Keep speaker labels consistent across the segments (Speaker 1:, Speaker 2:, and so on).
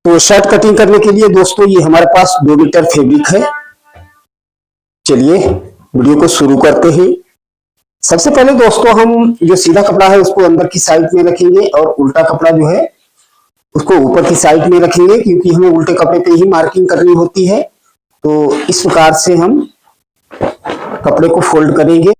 Speaker 1: तो shirt cutting करने के लिए दोस्तों ये हमारे पास 2 मीटर फैब्रिक है। चलिए वीडियो को शुरू करते हैं। सबसे पहले दोस्तों हम जो सीधा कपड़ा है उसको अंदर की साइड में रखेंगे और उल्टा कपड़ा जो है उसको ऊपर की साइड में रखेंगे, क्योंकि हमें उल्टे कपड़े पे ही मार्किंग करनी होती है। तो इस प्रकार से हम कपड़े को फोल्ड करेंगे।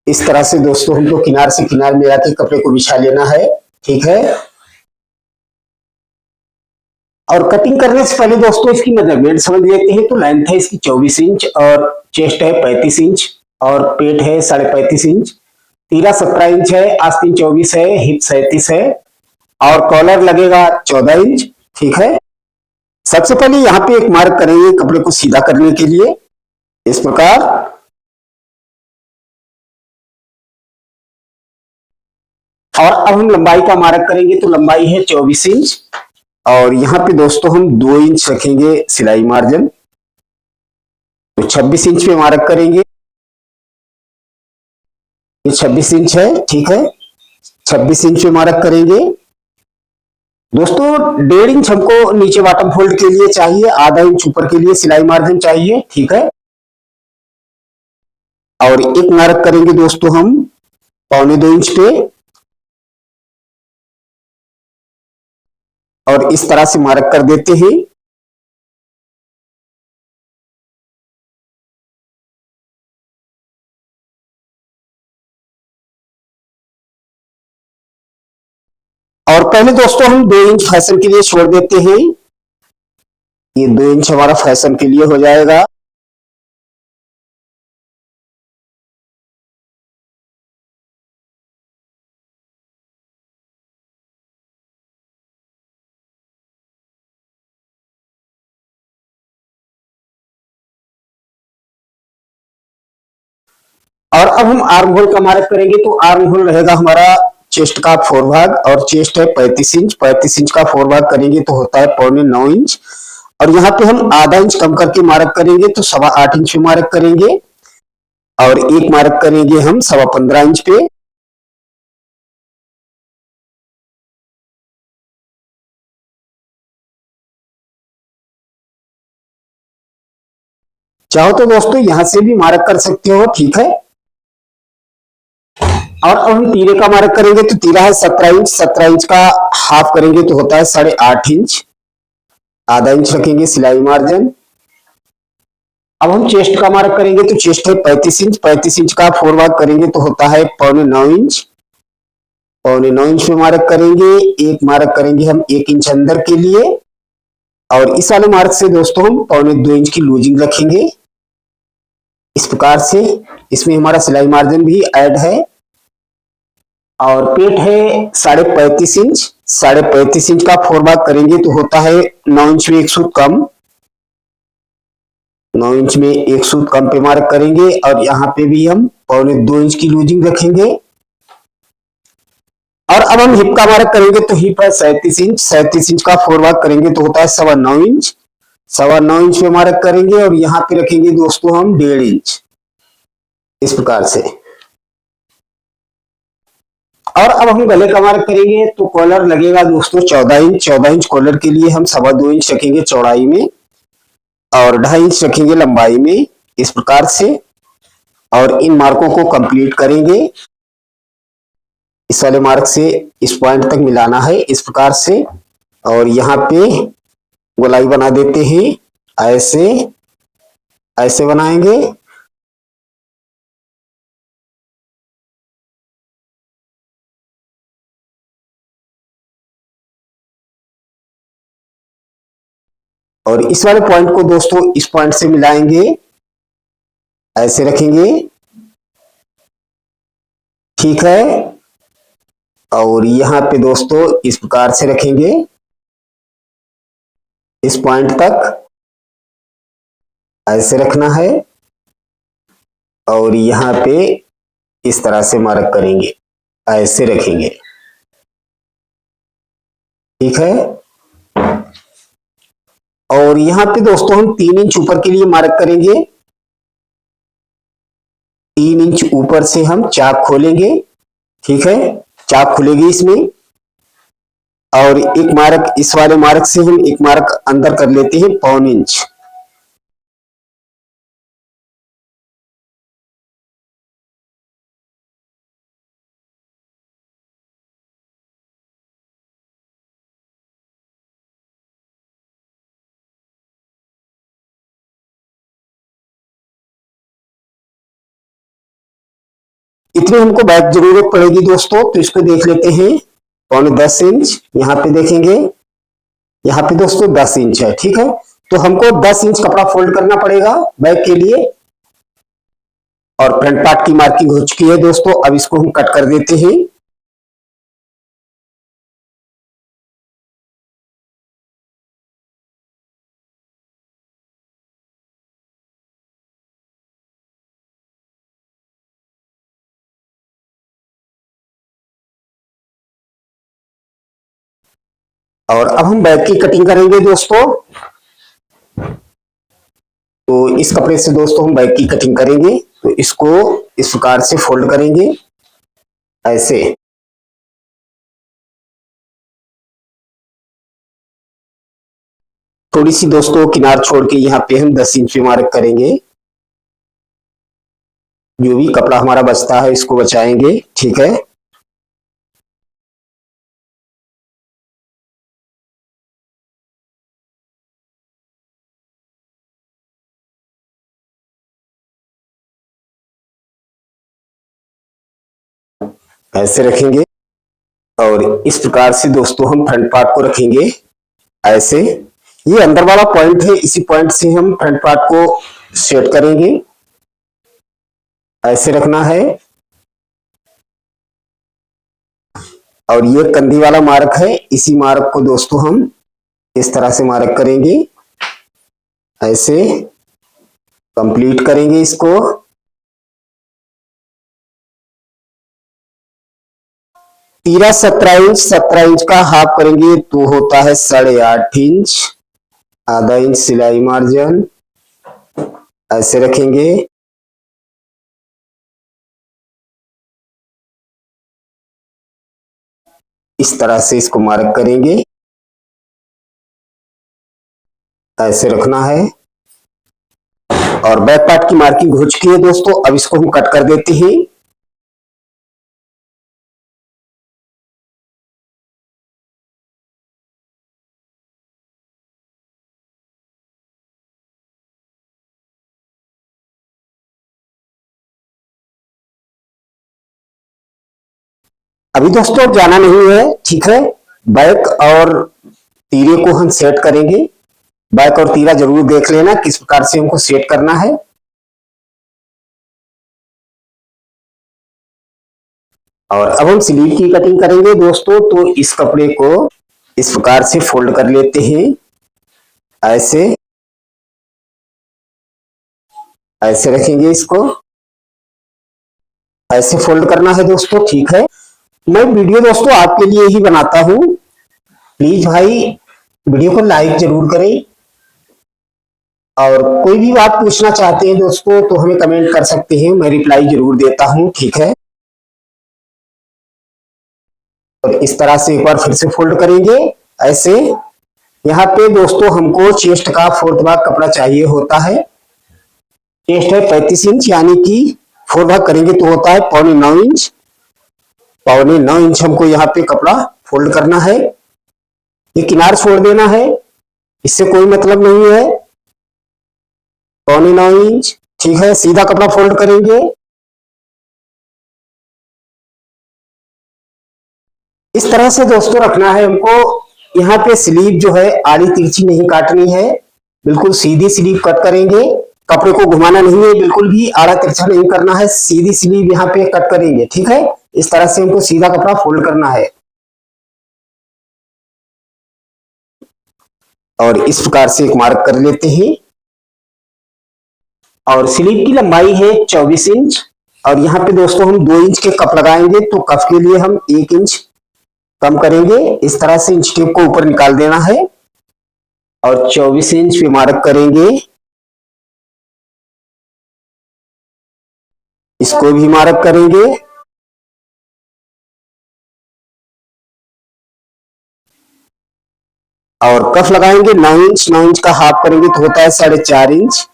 Speaker 1: इस तरह से दोस्तों हमको किनार से किनार मिला के कपड़े को बिछा लेना है, ठीक है। और कटिंग करने से पहले दोस्तों इसकी मेजरमेंट समझ लेते हैं। तो लेंथ है इसकी 24 इंच और चेस्ट है 35 इंच और पेट है 35.5 इंच। तीरा 17 इंच है, आस्तीन 24 है, हिप 37 है और कॉलर लगेगा 14 इंच, ठीक है। सबसे पहले यहाँ पे एक मार्क करेंगे कपड़े को सीधा करने के लिए, इस प्रकार। और अब हम लंबाई का मार्क करेंगे। तो लंबाई है 24 इंच और यहाँ पे दोस्तों हम 2 इंच रखेंगे सिलाई मार्जिन। तो 26 इंच पे मार्क करेंगे। ये 26 इंच है, ठीक है। 26 इंच पे मार्क करेंगे। दोस्तों 1.5 इंच हमको नीचे बॉटम फोल्ड के लिए चाहिए, आधा इंच ऊपर के लिए सिलाई मार्जिन चाहिए, ठीक है। और एक मार्क करेंगे दोस्तों हम 1.25 इंच पे और इस तरह से मार्क कर देते हैं। और पहले दोस्तों हम 2 इंच फैशन के लिए छोड़ देते हैं। ये 2 इंच हमारा फैशन के लिए हो जाएगा। और अब हम आर्म होल का मार्क करेंगे। तो आर्म होल रहेगा हमारा चेस्ट का 4 भाग और चेस्ट है 35 इंच। 35 इंच का 4 भाग करेंगे तो होता है 9.25 इंच। और यहाँ पे हम आधा इंच कम करके मार्क करेंगे तो 8.25 इंच पे मार्क करेंगे और एक मार्क करेंगे हम 15.25 इंच पे। चाहो तो दोस्तों यहां से भी मार्क कर सकते हो, ठीक है। और अब हम तीरे का मार्क करेंगे। तो तीरा है 17 इंच। 17 इंच का हाफ करेंगे तो होता है 8.5 इंच। आधा इंच रखेंगे सिलाई मार्जिन। अब हम चेस्ट का मार्क करेंगे। तो चेस्ट है 35 इंच। 35 इंच का 4 भाग करेंगे तो होता है 9.25 इंच। 9.25 इंच पे मार्क करेंगे। एक मार्क करेंगे हम 1 इंच अंदर के लिए और इस वाले मार्क से दोस्तों हम 2.25 इंच की लूजिंग रखेंगे, इस प्रकार से। इसमें हमारा सिलाई मार्जिन भी ऐड है। और पेट है 35.5 इंच। 35.5 इंच का 4 भाग करेंगे तो होता है 9 इंच में 1 सूत कम। 9 इंच में 1 सूत कम पे मार्क करेंगे और यहाँ पे भी हम 2.25 इंच की लूजिंग रखेंगे। और अब हम हिप का मार्क करेंगे। तो हिप है 37 इंच। 37 इंच का 4 भाग करेंगे तो होता है 9.25 इंच। 9.25 इंच पे मार्क करेंगे और यहाँ पे रखेंगे दोस्तों हम 1.5 इंच, इस प्रकार से। और अब हम गले का मार्क करेंगे। तो कॉलर लगेगा दोस्तों 14 इंच। 14 इंच कॉलर के लिए हम 2.25 इंच रखेंगे चौड़ाई में और 2.5 इंच रखेंगे लंबाई में, इस प्रकार से। और इन मार्कों को कंप्लीट करेंगे। इस वाले मार्क से इस पॉइंट तक मिलाना है, इस प्रकार से। और यहाँ पे गोलाई बना देते हैं, ऐसे ऐसे बनाएंगे। और इस वाले पॉइंट को दोस्तों इस पॉइंट से मिलाएंगे, ऐसे रखेंगे, ठीक है। और यहाँ पे दोस्तों इस प्रकार से रखेंगे इस पॉइंट तक, ऐसे रखना है। और यहाँ पे इस तरह से मार्क करेंगे, ऐसे रखेंगे, ठीक है। और यहाँ पे दोस्तों हम 3 इंच ऊपर के लिए मार्क करेंगे। 3 इंच ऊपर से हम चाक खोलेंगे, ठीक है, चाक खुलेगी इसमें। और एक मार्क, इस वाले मार्क से हम एक मार्क अंदर कर लेते हैं 1.25 इंच। इतनी हमको बैक जरूरत पड़ेगी दोस्तों, तो इसको देख लेते हैं। 10.25 इंच यहाँ पे देखेंगे, यहाँ पे दोस्तों 10 इंच है, ठीक है। तो हमको 10 इंच कपड़ा फोल्ड करना पड़ेगा बैक के लिए। और फ्रंट पार्ट की मार्किंग हो चुकी है दोस्तों, अब इसको हम कट कर देते हैं। और अब हम बैक की कटिंग करेंगे दोस्तों। तो इस कपड़े से दोस्तों हम बैक की कटिंग करेंगे। तो इसको इस प्रकार से फोल्ड करेंगे ऐसे। थोड़ी सी दोस्तों किनार छोड़ के यहाँ पे हम 10 इंच पे मार्क करेंगे। जो भी कपड़ा हमारा बचता है इसको बचाएंगे, ठीक है। ऐसे रखेंगे और इस प्रकार से दोस्तों हम फ्रंट पार्ट को रखेंगे ऐसे। ये अंदर वाला पॉइंट है, इसी पॉइंट से हम फ्रंट पार्ट को सेट करेंगे। ऐसे रखना है। और ये कंधी वाला मार्क है, इसी मार्क को दोस्तों हम इस तरह से मार्क करेंगे ऐसे। कंप्लीट करेंगे इसको। तीरा 17 इंच का हाफ करेंगे तो होता है 8.5 इंच। आधा इंच सिलाई मार्जिन ऐसे रखेंगे। इस तरह से इसको मार्क करेंगे, ऐसे रखना है। और बैक पार्ट की मार्किंग हो चुकी है दोस्तों, अब इसको हम कट कर देते हैं। अभी दोस्तों जाना नहीं है, ठीक है। बैक और तीरे को हम सेट करेंगे। बैक और तीरा जरूर देख लेना किस प्रकार से हमको सेट करना है। और अब हम स्लीव की कटिंग करेंगे दोस्तों। तो इस कपड़े को इस प्रकार से फोल्ड कर लेते हैं ऐसे। ऐसे रखेंगे इसको, ऐसे फोल्ड करना है दोस्तों, ठीक है। मैं वीडियो दोस्तों आपके लिए ही बनाता हूं, प्लीज भाई वीडियो को लाइक जरूर करें। और कोई भी बात पूछना चाहते हैं दोस्तों तो हमें कमेंट कर सकते हैं, मैं रिप्लाई जरूर देता हूं, ठीक है। और इस तरह से एक बार फिर से फोल्ड करेंगे ऐसे। यहाँ पे दोस्तों हमको चेस्ट का 4th भाग कपड़ा चाहिए होता है। चेस्ट है 35 इंच, यानी कि 4 भाग करेंगे तो होता है 9.25 इंच। 9.25 इंच हमको यहाँ पे कपड़ा फोल्ड करना है। ये किनार छोड़ देना है, इससे कोई मतलब नहीं है। 9.25 इंच, ठीक है। सीधा कपड़ा फोल्ड करेंगे। इस तरह से दोस्तों रखना है हमको। यहाँ पे स्लीव जो है आड़ी तिरछी नहीं काटनी है, बिल्कुल सीधी स्लीव कट करेंगे। कपड़े को घुमाना नहीं है, बिल्कुल भी आड़ा तिरछा नहीं करना है, सीधी स्लीव यहाँ पे कट करेंगे, ठीक है। इस तरह से हमको सीधा कपड़ा फोल्ड करना है। और इस प्रकार से एक मार्क कर लेते हैं। और स्लीव की लंबाई है 24 इंच। और यहाँ पे दोस्तों हम 2 इंच के कप लगाएंगे, तो कप के लिए हम 1 इंच कम करेंगे। इस तरह से इंच टेप को ऊपर निकाल देना है। और 24 इंच पे मार्क करेंगे, इसको भी मार्क करेंगे। और कफ लगाएंगे 9 इंच, 9 इंच का हाफ करेंगे तो होता है 4.5 इंच।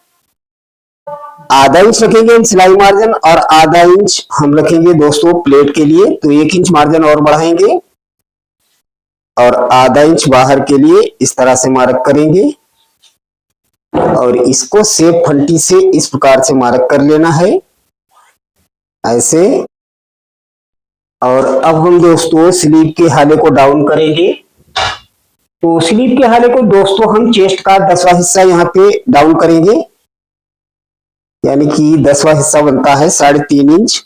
Speaker 1: आधा इंच रखेंगे हम सिलाई मार्जिन और आधा इंच हम रखेंगे दोस्तों प्लेट के लिए, तो 1 इंच मार्जिन और बढ़ाएंगे और आधा इंच बाहर के लिए इस तरह से मार्क करेंगे और इसको सेब फंटी से इस प्रकार से मार्क कर लेना है ऐसे। और अब हम दोस्तों स्लीव के हाले को डाउन करेंगे। तो स्लीव के हाले को दोस्तों हम चेस्ट का 10वां हिस्सा यहाँ पे डाउन करेंगे, यानी कि 10वां हिस्सा बनता है 3.5 इंच।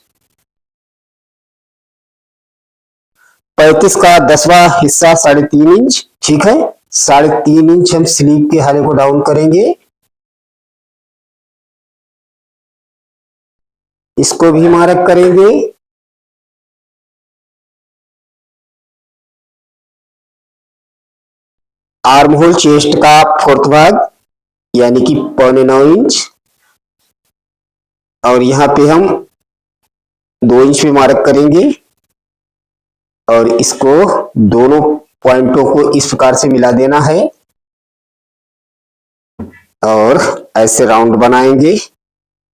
Speaker 1: 35 का 10वां हिस्सा 3.5 इंच, ठीक है। 3.5 इंच हम स्लीव के हाले को डाउन करेंगे, इसको भी मार्क करेंगे। आर्म होल चेस्ट का 4th भाग यानी कि 8.25 इंच और यहाँ पे हम 2 इंच पे मार्क करेंगे और इसको दोनों पॉइंटों को इस प्रकार से मिला देना है और ऐसे राउंड बनाएंगे,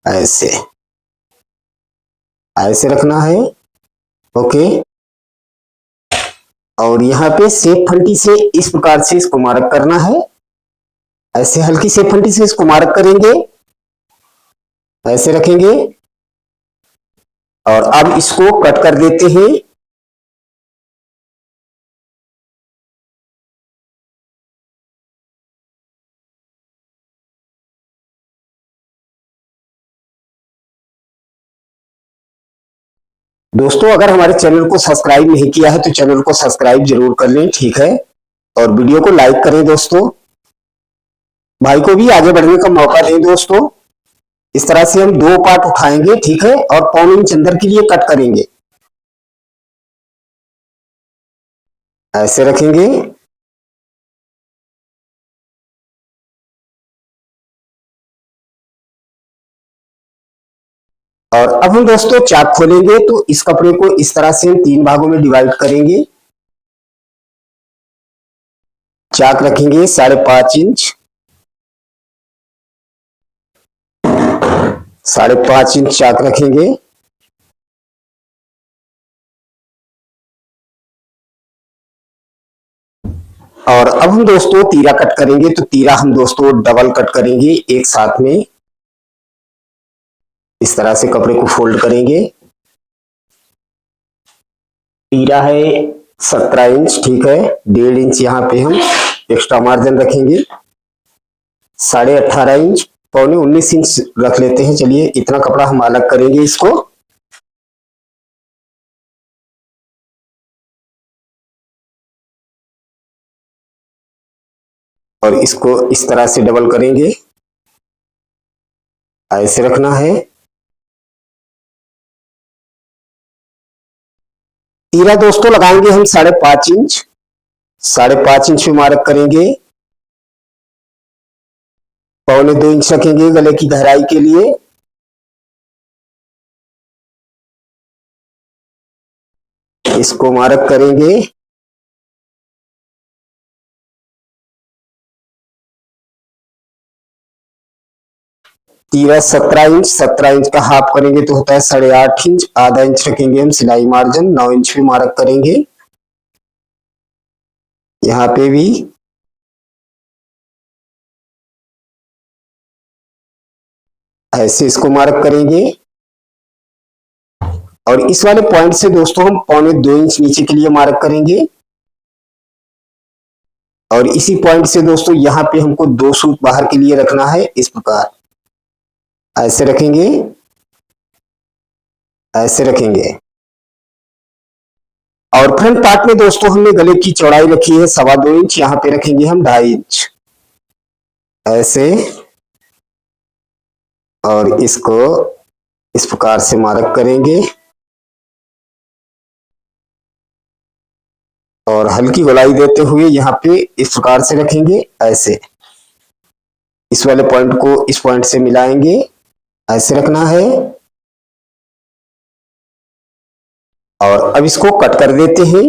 Speaker 1: ऐसे ऐसे रखना है, ओके। और यहाँ पे सेब फंटी से इस प्रकार से इसको मार्क करना है, ऐसे हल्की सेब फंटी से इसको मार्क करेंगे, ऐसे रखेंगे और अब इसको कट कर देते हैं। दोस्तों अगर हमारे चैनल को सब्सक्राइब नहीं किया है तो चैनल को सब्सक्राइब जरूर कर लें, ठीक है। और वीडियो को लाइक करें दोस्तों, भाई को भी आगे बढ़ने का मौका दें दोस्तों। इस तरह से हम 2 पार्ट उठाएंगे, ठीक है, और 1.25 इंच अंदर के लिए कट करेंगे, ऐसे रखेंगे। और अब हम दोस्तों चाक खोलेंगे, तो इस कपड़े को इस तरह से हम 3 भागों में डिवाइड करेंगे। चाक रखेंगे 5.5 इंच, 5.5 इंच चाक रखेंगे। और अब हम दोस्तों तीरा कट करेंगे, तो तीरा हम दोस्तों डबल कट करेंगे एक साथ में, इस तरह से कपड़े को फोल्ड करेंगे। तीरा है 17 इंच, ठीक है। 1.5 इंच यहाँ पे हम एक्स्ट्रा मार्जिन रखेंगे। 18.5 इंच, 19 इंच रख लेते हैं, चलिए इतना कपड़ा हम अलग करेंगे इसको। और इसको इस तरह से डबल करेंगे, ऐसे रखना है। तीरा दोस्तों लगाएंगे हम 5.5 इंच, 5.5 इंच पे मार्क करेंगे। 2.25 इंच रखेंगे गले की गहराई के लिए। इसको मार्क करेंगे। तीरा 17 इंच, 17 इंच का हाफ करेंगे तो होता है 8.5 इंच। आधा इंच रखेंगे हम सिलाई मार्जिन, 9 इंच पे मार्क करेंगे यहाँ पे भी। ऐसे इसको मार्क करेंगे और इस वाले पॉइंट से दोस्तों हम 2.25 इंच नीचे के लिए मार्क करेंगे। और इसी पॉइंट से दोस्तों यहाँ पे हमको 2 सूत बाहर के लिए रखना है, इस प्रकार ऐसे रखेंगे, ऐसे रखेंगे। और फ्रंट पार्ट में दोस्तों हमने गले की चौड़ाई रखी है 2.25 इंच, यहाँ पे रखेंगे हम 2.5 इंच, ऐसे। और इसको इस प्रकार से मार्क करेंगे और हल्की गोलाई देते हुए यहाँ पे इस प्रकार से रखेंगे, ऐसे। इस वाले पॉइंट को इस पॉइंट से मिलाएंगे, ऐसे रखना है। और अब इसको कट कर देते हैं।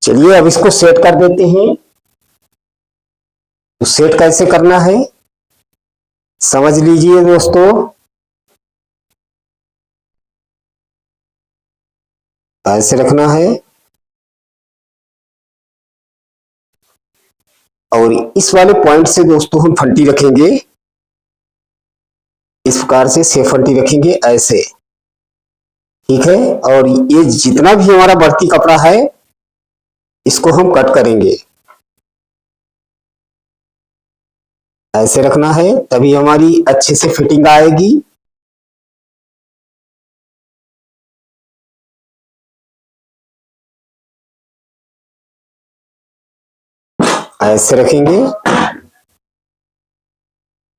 Speaker 1: चलिए अब इसको सेट कर देते हैं। तो सेट कैसे करना है समझ लीजिए दोस्तों। ऐसे रखना है और इस वाले पॉइंट से दोस्तों हम फंटी रखेंगे, इस प्रकार से सेफ फंटी रखेंगे ऐसे, ठीक है। और ये जितना भी हमारा बढ़ती कपड़ा है इसको हम कट करेंगे, ऐसे रखना है, तभी हमारी अच्छे से फिटिंग आएगी। ऐसे रखेंगे।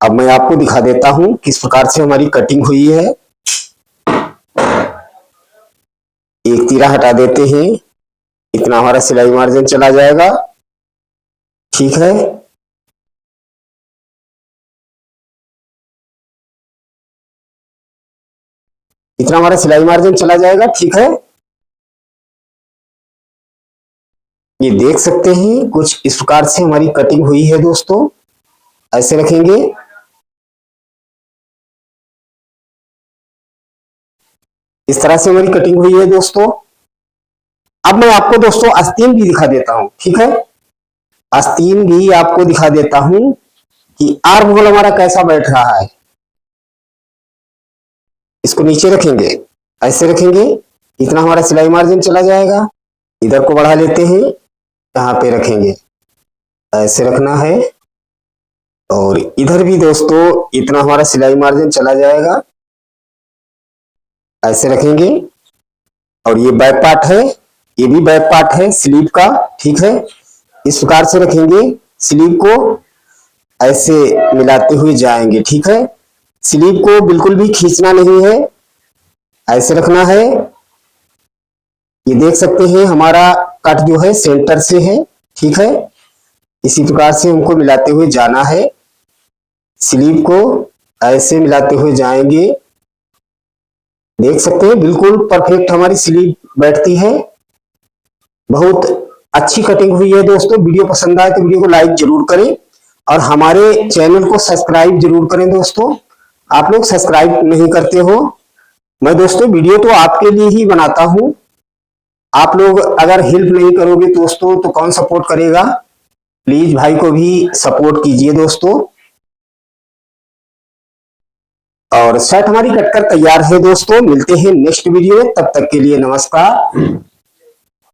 Speaker 1: अब मैं आपको दिखा देता हूं किस प्रकार से हमारी कटिंग हुई है। एक तीरा हटा देते हैं, इतना हमारा सिलाई मार्जिन चला जाएगा, ठीक है। इतना हमारा सिलाई मार्जिन चला जाएगा, ठीक है। ये देख सकते हैं कुछ इस प्रकार से हमारी कटिंग हुई है दोस्तों, ऐसे रखेंगे। इस तरह से हमारी कटिंग हुई है दोस्तों। अब मैं आपको दोस्तों आस्तीन भी दिखा देता हूं, ठीक है। आस्तीन भी आपको दिखा देता हूं कि आर्म होल हमारा कैसा बैठ रहा है। इसको नीचे रखेंगे, ऐसे रखेंगे, इतना हमारा सिलाई मार्जिन चला जाएगा। इधर को बढ़ा लेते हैं, यहाँ पे रखेंगे, ऐसे रखना है। और इधर भी दोस्तों इतना हमारा सिलाई मार्जिन चला जाएगा, ऐसे रखेंगे। और ये बैक पार्ट है, ये भी बैक पार्ट है स्लीव का, ठीक है। इस प्रकार से रखेंगे, स्लीव को ऐसे मिलाते हुए जाएंगे, ठीक है। स्लीव को बिल्कुल भी खींचना नहीं है, ऐसे रखना है। ये देख सकते हैं हमारा कट जो है सेंटर से है, ठीक है। इसी प्रकार से हमको मिलाते हुए जाना है, स्लीव को ऐसे मिलाते हुए जाएंगे। देख सकते हैं बिल्कुल परफेक्ट हमारी स्लीव बैठती है, बहुत अच्छी कटिंग हुई है दोस्तों। वीडियो पसंद आए तो वीडियो को लाइक जरूर करें और हमारे चैनल को सब्सक्राइब जरूर करें दोस्तों। आप लोग सब्सक्राइब नहीं करते हो। मैं दोस्तों वीडियो तो आपके लिए ही बनाता हूं, आप लोग अगर हेल्प नहीं करोगे दोस्तों तो कौन सपोर्ट करेगा। प्लीज भाई को भी सपोर्ट कीजिए दोस्तों। और शर्ट हमारी कटकर तैयार है दोस्तों। मिलते हैं नेक्स्ट वीडियो में, तब तक के लिए नमस्कार।